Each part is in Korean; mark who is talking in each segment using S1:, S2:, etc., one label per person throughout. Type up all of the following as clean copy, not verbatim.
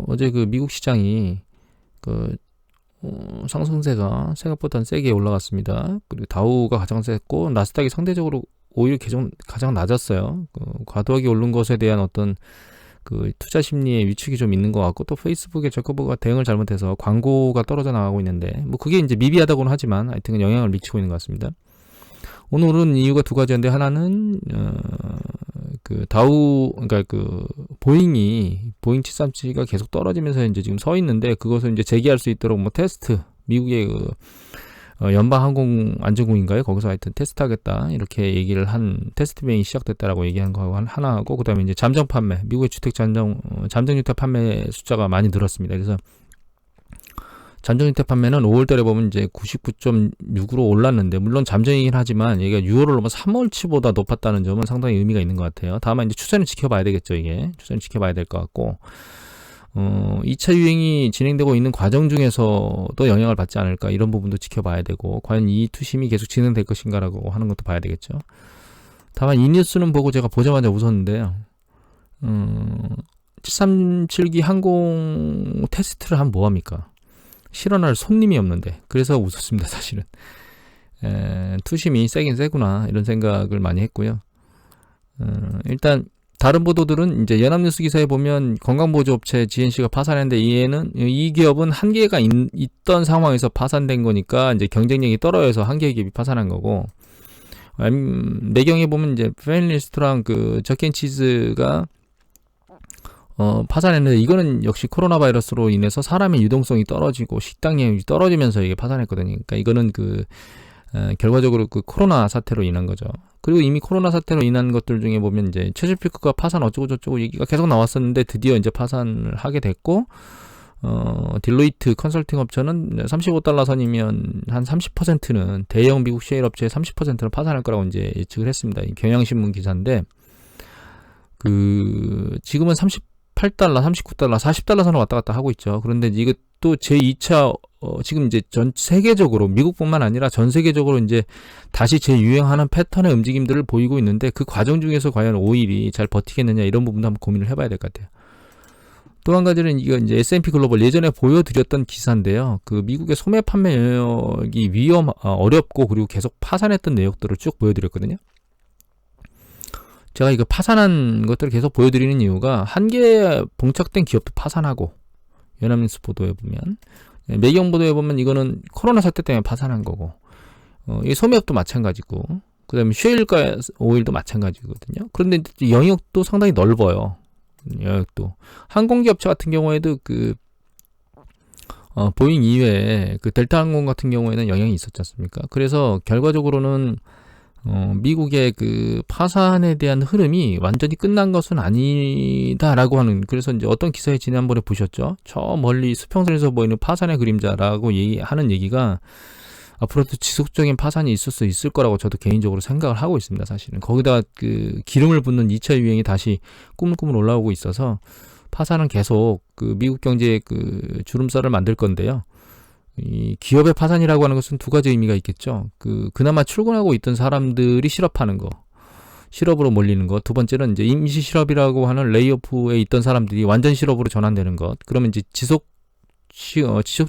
S1: 어제 그 미국 시장이 그 상승세가 생각보다 세게 올라갔습니다. 그리고 다우가 가장 셌고 나스닥이 상대적으로 오히려 가장 낮았어요. 과도하게 오른 것에 대한 어떤 그 투자 심리의 위축이 좀 있는 것 같고, 또 페이스북의 저커버가 대응을 잘못해서 광고가 떨어져 나가고 있는데, 뭐 그게 이제 미비하다고는 하지만 하여튼 영향을 미치고 있는 것 같습니다. 오늘 오른 이유가 두 가지인데, 하나는 그 다우, 그러니까 그 보잉 737가 계속 떨어지면서 이제 지금 서 있는데, 그것을 이제 재개할 수 있도록 뭐 테스트, 미국의 그 연방항공안전국인가요? 거기서 하여튼 테스트하겠다 이렇게 얘기를 한 테스트 비행이 시작됐다라고 얘기한 거 하나 하고, 그다음에 이제 잠정 판매, 미국의 주택 잠정 주택 판매 숫자가 많이 늘었습니다. 그래서 잠정 주택 판매는 5월달에 보면 이제 99.6으로 올랐는데, 물론 잠정이긴 하지만 얘가 6월을 넘어 3월치보다 높았다는 점은 상당히 의미가 있는 것 같아요. 다만 이제 추세는 지켜봐야 되겠죠. 이게 추세는 지켜봐야 될 것 같고, 2차 유행이 진행되고 있는 과정 중에서도 영향을 받지 않을까, 이런 부분도 지켜봐야 되고, 과연 이 투심이 계속 진행될 것인가라고 하는 것도 봐야 되겠죠. 다만 이 뉴스는 보고 제가 보자마자 웃었는데요. 737기 항공 테스트를 하면 뭐합니까? 실현할 손님이 없는데. 그래서 웃었습니다, 사실은. 투심이 세긴 세구나, 이런 생각을 많이 했고요. 일단 다른 보도들은 이제 연합뉴스 기사에 보면 건강보조업체 GNC가 파산했는데, 이 기업은 한계가 있던 상황에서 파산된 거니까 이제 경쟁력이 떨어져서 한 개의 기업이 파산한 거고, 내경에 보면 이제 패밀리스토랑 그 저켄치즈가 파산했는데, 이거는 역시 코로나 바이러스로 인해서 사람의 유동성이 떨어지고 식당량이 떨어지면서 이게 파산했거든요. 그러니까 이거는 결과적으로 그 코로나 사태로 인한 거죠. 그리고 이미 코로나 사태로 인한 것들 중에 보면 이제 채질피크가 파산 어쩌고 저쩌고 얘기가 계속 나왔었는데, 드디어 이제 파산을 하게 됐고, 딜로이트 컨설팅 업체는 $35 선이면 한 30%는 대형 미국 셰일 업체의 30%는 파산할 거라고 이제 예측을 했습니다. 이 경향신문 기사인데, 지금은 38달러, 39달러, 40달러 선을 왔다 갔다 하고 있죠. 그런데 이것도 제2차 지금 이제 전 세계적으로, 미국뿐만 아니라 전 세계적으로 이제 다시 재유행하는 패턴의 움직임들을 보이고 있는데, 그 과정 중에서 과연 오일이 잘 버티겠느냐, 이런 부분도 한번 고민을 해봐야 될 것 같아요. 또 한 가지는 이거 이제 S&P 글로벌 예전에 보여드렸던 기사인데요. 그 미국의 소매 판매 영역이 어렵고 그리고 계속 파산했던 내역들을 쭉 보여드렸거든요. 제가 이거 파산한 것들을 계속 보여드리는 이유가, 한계에 봉착된 기업도 파산하고, 연합뉴스 보도에 보면, 매경 보도에 보면 이거는 코로나 사태 때문에 파산한 거고, 이 소매업도 마찬가지고, 그 다음에 쉐일과 오일도 마찬가지거든요. 그런데 영역도 상당히 넓어요. 영역도. 항공기업체 같은 경우에도 보잉 이외에 델타 항공 같은 경우에는 영향이 있었지 않습니까? 그래서 결과적으로는 미국의 파산에 대한 흐름이 완전히 끝난 것은 아니다라고 하는, 그래서 이제 어떤 기사에 지난번에 보셨죠? 저 멀리 수평선에서 보이는 파산의 그림자라고 하는 얘기가 앞으로도 지속적인 파산이 있을 수 있을 거라고 저도 개인적으로 생각을 하고 있습니다, 사실은. 거기다가 기름을 붓는 2차 유행이 다시 꾸물꾸물 올라오고 있어서 파산은 계속 미국 경제의 주름살을 만들 건데요. 이 기업의 파산이라고 하는 것은 두 가지 의미가 있겠죠. 그나마 출근하고 있던 사람들이 실업하는 거, 실업으로 몰리는 것. 두 번째는 이제 임시 실업이라고 하는 레이오프에 있던 사람들이 완전 실업으로 전환되는 것. 그러면 이제 지속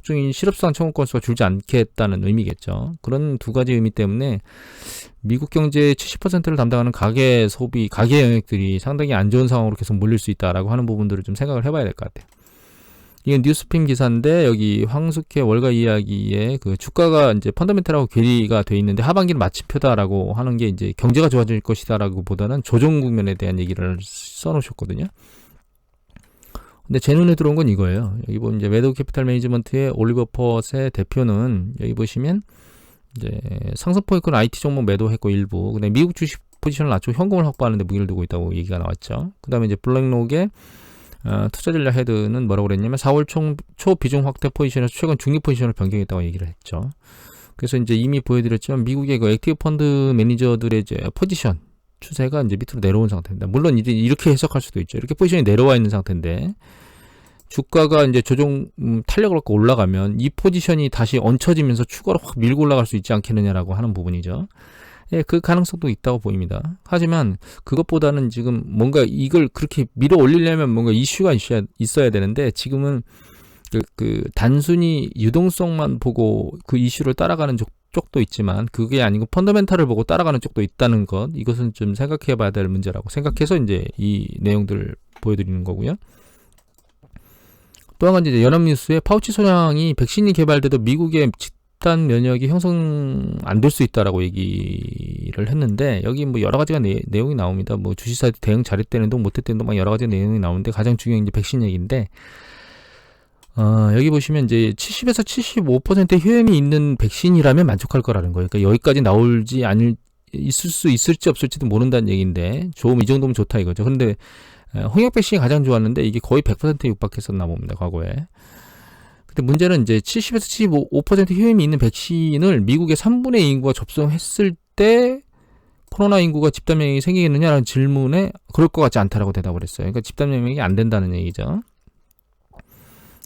S1: 중인 실업수당 청구 건수가 줄지 않겠다는 의미겠죠. 그런 두 가지 의미 때문에 미국 경제의 70%를 담당하는 가계 영역들이 상당히 안 좋은 상황으로 계속 몰릴 수 있다라고 하는 부분들을 좀 생각을 해봐야 될 것 같아요. 이게 뉴스핌 기사인데, 여기 황숙회 월가 이야기에 주가가 이제 펀더멘탈하고 괴리가 돼 있는데, 하반기는 마침표다라고 하는 게 이제 경제가 좋아질 것이다라고 보다는 조정 국면에 대한 얘기를 써놓으셨거든요. 근데 제 눈에 들어온 건 이거예요. 여기 보면 이제 매도우 캐피탈 매니지먼트의 올리버 퍼스의 대표는, 여기 보시면 이제 상승폭이 IT 종목 매도했고 일부, 근데 미국 주식 포지션을 낮추고 현금을 확보하는데 무기를 두고 있다고 얘기가 나왔죠. 그 다음에 이제 블랙록의 투자 전략 헤드는 뭐라고 그랬냐면, 4월 초 비중 확대 포지션에서 최근 중립 포지션을 변경했다고 얘기를 했죠. 그래서 이제 이미 보여드렸지만, 미국의 액티브 펀드 매니저들의 이제 포지션 추세가 이제 밑으로 내려온 상태입니다. 물론 이제 이렇게 해석할 수도 있죠. 이렇게 포지션이 내려와 있는 상태인데, 주가가 이제 조정 탄력을 갖고 올라가면 이 포지션이 다시 얹혀지면서 추가로 확 밀고 올라갈 수 있지 않겠느냐라고 하는 부분이죠. 예, 그 가능성도 있다고 보입니다. 하지만 그것보다는 지금 뭔가 이걸 그렇게 밀어 올리려면 뭔가 이슈가 있어야 되는데 지금은 단순히 유동성만 보고 그 이슈를 따라가는 쪽도 있지만 그게 아니고 펀더멘탈을 보고 따라가는 쪽도 있다는 것, 이것은 좀 생각해 봐야 될 문제라고 생각해서 이제 이 내용들을 보여드리는 거고요. 또 한 가지 이제 연합뉴스에 파우치 소장이 백신이 개발돼도 미국의 집단 면역이 형성 안 될 수 있다라고 얘기를 했는데, 여기 뭐 여러 가지가 내용이 나옵니다. 뭐 주식사 대응 잘했다는 동 못했다는 동 막 여러 가지 내용이 나오는데 가장 중요한 게 백신 얘기인데, 여기 보시면 이제 70에서 75%의 효험이 있는 백신이라면 만족할 거라는 거예요. 그러니까 여기까지 나올지 있을 수 있을지 없을지도 모른다는 얘기인데, 이 정도면 좋다 이거죠. 그런데 홍역 백신이 가장 좋았는데 이게 거의 100%에 육박했었나 봅니다, 과거에. 근데 문제는 이제 70에서 75% 효험이 있는 백신을 미국의 3분의 2 인구가 접종했을 때 코로나 인구가 집단 면역이 생기겠느냐라는 질문에 그럴 것 같지 않다라고 대답을 했어요. 그러니까 집단 면역이 안 된다는 얘기죠.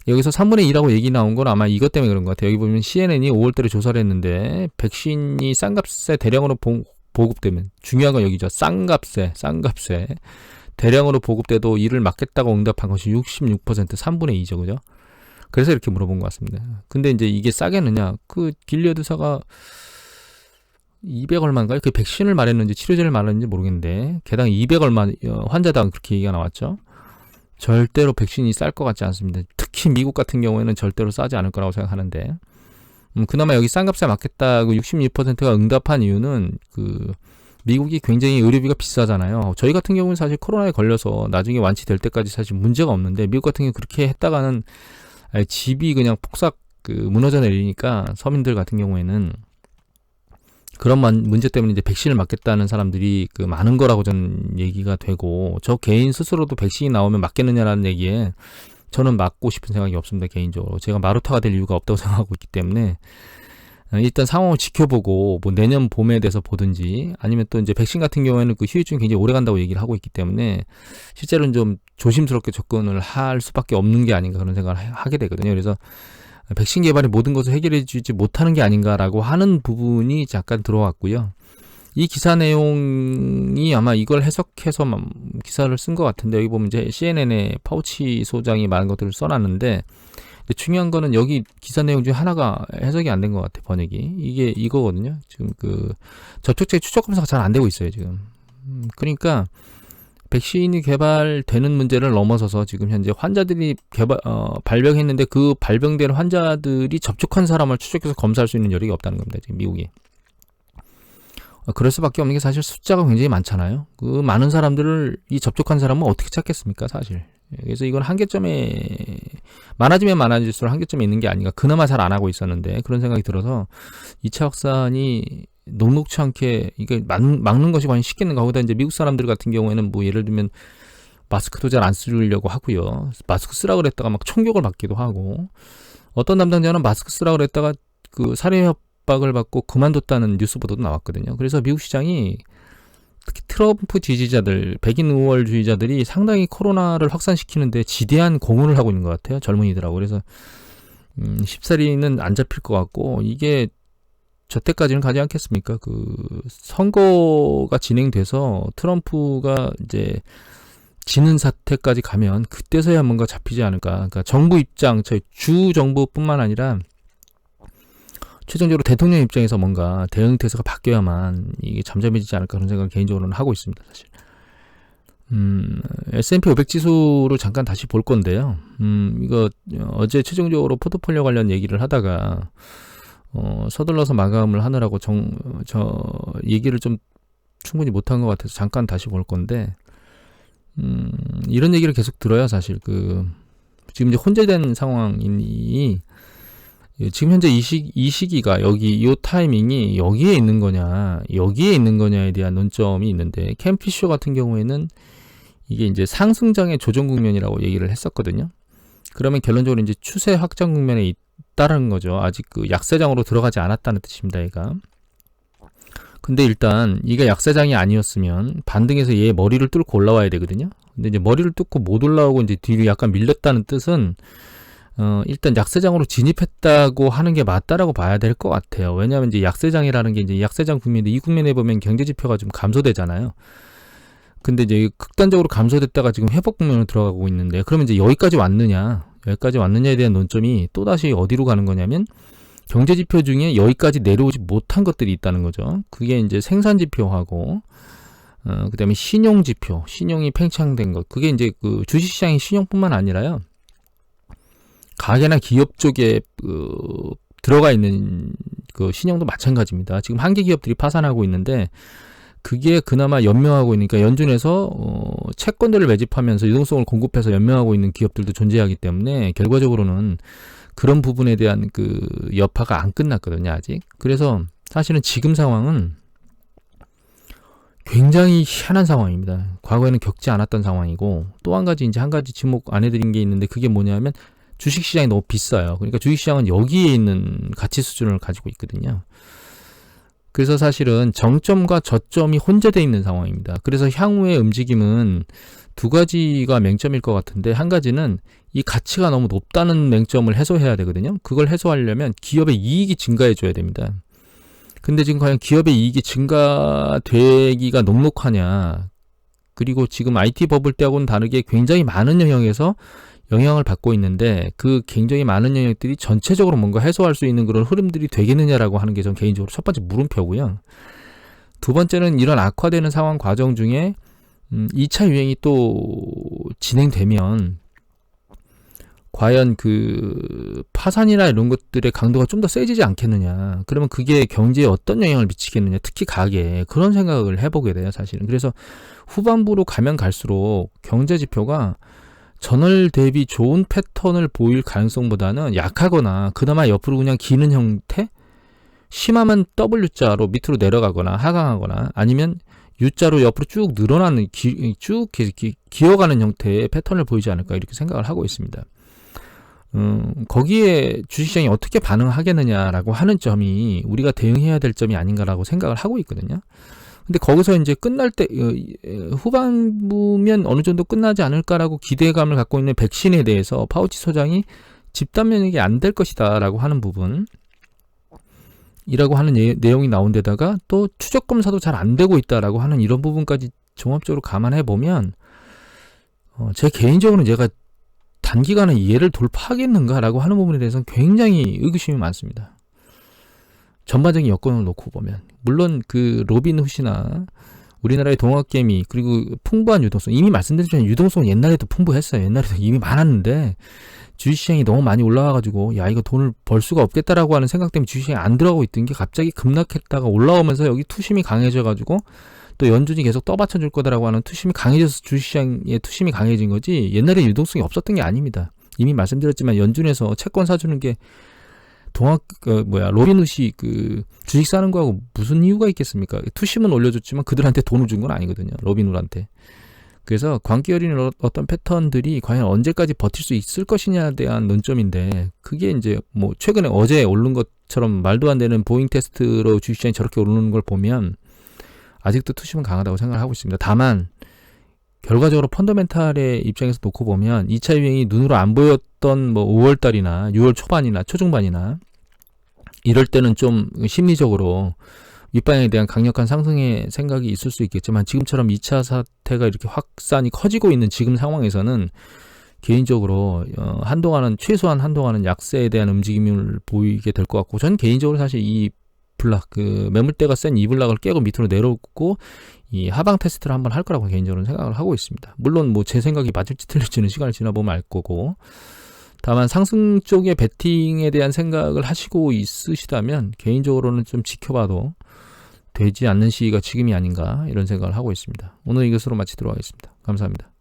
S1: 여기서 3분의 2라고 얘기 나온 건 아마 이것 때문에 그런 것 같아요. 여기 보면 CNN이 5월달에 조사를 했는데 백신이 싼 값에 대량으로 보급되면, 중요한 건 여기죠. 싼 값에 대량으로 보급돼도 이를 막겠다고 응답한 것이 66%, 3분의 2죠. 그죠? 그래서 이렇게 물어본 것 같습니다. 근데 이제 이게 싸겠느냐? 그 길리어드사가 200 얼마인가요? 그 백신을 말했는지 치료제를 말했는지 모르겠는데 개당 200 얼마, 환자당 그렇게 얘기가 나왔죠. 절대로 백신이 쌀 것 같지 않습니다. 특히 미국 같은 경우에는 절대로 싸지 않을 거라고 생각하는데, 그나마 여기 싼 값에 맞겠다고 66%가 응답한 이유는 미국이 굉장히 의료비가 비싸잖아요. 저희 같은 경우는 사실 코로나에 걸려서 나중에 완치될 때까지 사실 문제가 없는데, 미국 같은 경우 그렇게 했다가는 집이 그냥 폭삭 무너져 내리니까 서민들 같은 경우에는 그런 문제 때문에 이제 백신을 맞겠다는 사람들이 많은 거라고 저는 얘기가 되고, 저 개인 스스로도 백신이 나오면 맞겠느냐라는 얘기에 저는 맞고 싶은 생각이 없습니다, 개인적으로. 제가 마루타가 될 이유가 없다고 생각하고 있기 때문에 일단 상황을 지켜보고 뭐 내년 봄에 대해서 보든지, 아니면 또 이제 백신 같은 경우에는 그 후유증이 굉장히 오래 간다고 얘기를 하고 있기 때문에 실제로는 좀 조심스럽게 접근을 할 수밖에 없는 게 아닌가 그런 생각을 하게 되거든요. 그래서 백신 개발이 모든 것을 해결해 주지 못하는 게 아닌가라고 하는 부분이 잠깐 들어왔고요. 이 기사 내용이 아마 이걸 해석해서 기사를 쓴 것 같은데, 여기 보면 이제 CNN에 파우치 소장이 많은 것들을 써놨는데, 중요한 거는 여기 기사 내용 중에 하나가 해석이 안 된 것 같아, 번역이. 이게 이거거든요. 지금 접촉자의 추적 검사가 잘 안 되고 있어요, 지금. 그러니까 백신이 개발되는 문제를 넘어서서 지금 현재 환자들이 발병했는데 그 발병된 환자들이 접촉한 사람을 추적해서 검사할 수 있는 여력이 없다는 겁니다, 지금 미국이. 그럴 수밖에 없는 게 사실 숫자가 굉장히 많잖아요. 그 많은 사람들을 이 접촉한 사람은 어떻게 찾겠습니까, 사실. 그래서 이건 한계점에 많아지면 많아질수록 한계점에 있는 게 아닌가. 그나마 잘 안 하고 있었는데 그런 생각이 들어서 2차 확산이 녹록치 않게 이게 막는 것이 과연 쉽겠는가. 거기다 이제 미국 사람들 같은 경우에는 뭐 예를 들면 마스크도 잘 안 쓰려고 하고요. 마스크 쓰라 그랬다가 막 총격을 받기도 하고, 어떤 담당자는 마스크 쓰라 그랬다가 살해 협박을 받고 그만뒀다는 뉴스 보도도 나왔거든요. 그래서 미국 시장이 특히 트럼프 지지자들, 백인 우월주의자들이 상당히 코로나를 확산시키는데 지대한 공헌을 하고 있는 것 같아요, 젊은이들하고. 그래서 쉽사리는 안 잡힐 것 같고, 이게 저때까지는 가지 않겠습니까? 선거가 진행돼서 트럼프가 이제 지는 사태까지 가면 그때서야 뭔가 잡히지 않을까. 그러니까 정부 입장, 저희 주 정부뿐만 아니라 최종적으로 대통령 입장에서 뭔가 대응 태세가 바뀌어야만 이게 잠잠해지지 않을까 그런 생각을 개인적으로는 하고 있습니다, 사실. S&P 500 지수를 잠깐 다시 볼 건데요. 이거 어제 최종적으로 포트폴리오 관련 얘기를 하다가 서둘러서 마감을 하느라고 얘기를 좀 충분히 못한 것 같아서 잠깐 다시 볼 건데, 이런 얘기를 계속 들어요, 사실. 지금 이제 혼재된 상황이니, 지금 현재 이 시기가 이 타이밍이 여기에 있는 거냐에 대한 논점이 있는데, 캠피쇼 같은 경우에는 이게 이제 상승장의 조정 국면이라고 얘기를 했었거든요. 그러면 결론적으로 이제 추세 확장 국면에 있다는 거죠. 아직 약세장으로 들어가지 않았다는 뜻입니다, 얘가. 근데 일단 이게 약세장이 아니었으면 반등해서 얘 머리를 뚫고 올라와야 되거든요. 근데 이제 머리를 뚫고 못 올라오고 이제 뒤로 약간 밀렸다는 뜻은 일단 약세장으로 진입했다고 하는 게 맞다라고 봐야 될 것 같아요. 왜냐하면 이제 약세장이라는 게 이제 약세장 국면인데 이 국면에 보면 경제 지표가 좀 감소되잖아요. 근데 이제 극단적으로 감소됐다가 지금 회복 국면으로 들어가고 있는데, 그러면 이제 여기까지 왔느냐에 대한 논점이 또다시 어디로 가는 거냐면 경제 지표 중에 여기까지 내려오지 못한 것들이 있다는 거죠. 그게 이제 생산 지표하고 그다음에 신용 지표, 신용이 팽창된 것. 그게 이제 그 주식시장의 신용뿐만 아니라요. 가계나 기업 쪽에 들어가 있는 그 신용도 마찬가지입니다. 지금 한계 기업들이 파산하고 있는데 그게 그나마 연명하고 있으니까 연준에서 채권들을 매집하면서 유동성을 공급해서 연명하고 있는 기업들도 존재하기 때문에 결과적으로는 그런 부분에 대한 그 여파가 안 끝났거든요, 아직. 그래서 사실은 지금 상황은 굉장히 희한한 상황입니다. 과거에는 겪지 않았던 상황이고, 또 한 가지 지목 안 해드린 게 있는데, 그게 뭐냐면 주식시장이 너무 비싸요. 그러니까 주식시장은 여기에 있는 가치 수준을 가지고 있거든요. 그래서 사실은 정점과 저점이 혼재되어 있는 상황입니다. 그래서 향후의 움직임은 두 가지가 맹점일 것 같은데, 한 가지는 이 가치가 너무 높다는 맹점을 해소해야 되거든요. 그걸 해소하려면 기업의 이익이 증가해 줘야 됩니다. 근데 지금 과연 기업의 이익이 증가되기가 녹록하냐, 그리고 지금 IT 버블 때하고는 다르게 굉장히 많은 영역에서 영향을 받고 있는데 그 굉장히 많은 영역들이 전체적으로 뭔가 해소할 수 있는 그런 흐름들이 되겠느냐라고 하는 게 전 개인적으로 첫 번째 물음표고요. 두 번째는 이런 악화되는 상황 과정 중에 2차 유행이 또 진행되면 과연 그 파산이나 이런 것들의 강도가 좀 더 세지지 않겠느냐. 그러면 그게 경제에 어떤 영향을 미치겠느냐. 특히 가계에. 그런 생각을 해보게 돼요, 사실은. 그래서 후반부로 가면 갈수록 경제 지표가 전월 대비 좋은 패턴을 보일 가능성보다는 약하거나 그나마 옆으로 그냥 기는 형태? 심하면 W자로 밑으로 내려가거나 하강하거나 아니면 U자로 옆으로 쭉 늘어나는 쭉 기어가는 형태의 패턴을 보이지 않을까 이렇게 생각을 하고 있습니다. 거기에 주식시장이 어떻게 반응하겠느냐라고 하는 점이 우리가 대응해야 될 점이 아닌가라고 생각을 하고 있거든요. 근데 거기서 이제 끝날 때 후반부면 어느 정도 끝나지 않을까라고 기대감을 갖고 있는 백신에 대해서 파우치 소장이 집단 면역이 안 될 것이다라고 하는 부분 이라고 하는 내용이 나온 데다가 또 추적 검사도 잘 안 되고 있다라고 하는 이런 부분까지 종합적으로 감안해 보면 제 개인적으로는 제가 단기간에 얘를 돌파하겠는가라고 하는 부분에 대해서는 굉장히 의구심이 많습니다. 전반적인 여건을 놓고 보면 물론 그 로빈훗이나 우리나라의 동학개미 그리고 풍부한 유동성 이미 말씀드렸지만 유동성 옛날에도 풍부했어요. 옛날에도 이미 많았는데 주식시장이 너무 많이 올라와가지고 야 이거 돈을 벌 수가 없겠다라고 하는 생각 때문에 주식시장이 안 들어가고 있던 게 갑자기 급락했다가 올라오면서 여기 투심이 강해져가지고 또 연준이 계속 떠받쳐줄 거다라고 하는 투심이 강해져서 주식시장의 투심이 강해진 거지 옛날에 유동성이 없었던 게 아닙니다. 이미 말씀드렸지만 연준에서 채권 사주는 게 로빈훗이 그 주식 사는 거하고 무슨 이유가 있겠습니까? 투심은 올려줬지만 그들한테 돈을 준 건 아니거든요. 로빈훗한테. 그래서 광기 어린 어떤 패턴들이 과연 언제까지 버틸 수 있을 것이냐에 대한 논점인데 그게 이제 뭐 최근에 어제 오른 것처럼 말도 안 되는 보잉 테스트로 주식시장이 저렇게 오르는 걸 보면 아직도 투심은 강하다고 생각을 하고 있습니다. 다만 결과적으로 펀더멘탈의 입장에서 놓고 보면 2차 유행이 눈으로 안 보였던 뭐 5월달이나 6월 초반이나 초중반이나 이럴 때는 좀 심리적으로 윗방향에 대한 강력한 상승의 생각이 있을 수 있겠지만 지금처럼 2차 사태가 이렇게 확산이 커지고 있는 지금 상황에서는 개인적으로 최소한 한동안은 약세에 대한 움직임을 보이게 될 것 같고 저는 개인적으로 사실 이 블락 매물대가 센 이 블락을 깨고 밑으로 내려오고 이 하방 테스트를 한번 할 거라고 개인적으로 생각을 하고 있습니다. 물론 뭐 제 생각이 맞을지 틀릴지는 시간을 지나보면 알 거고 다만 상승 쪽의 베팅에 대한 생각을 하시고 있으시다면 개인적으로는 좀 지켜봐도 되지 않는 시기가 지금이 아닌가 이런 생각을 하고 있습니다. 오늘 이것으로 마치도록 하겠습니다. 감사합니다.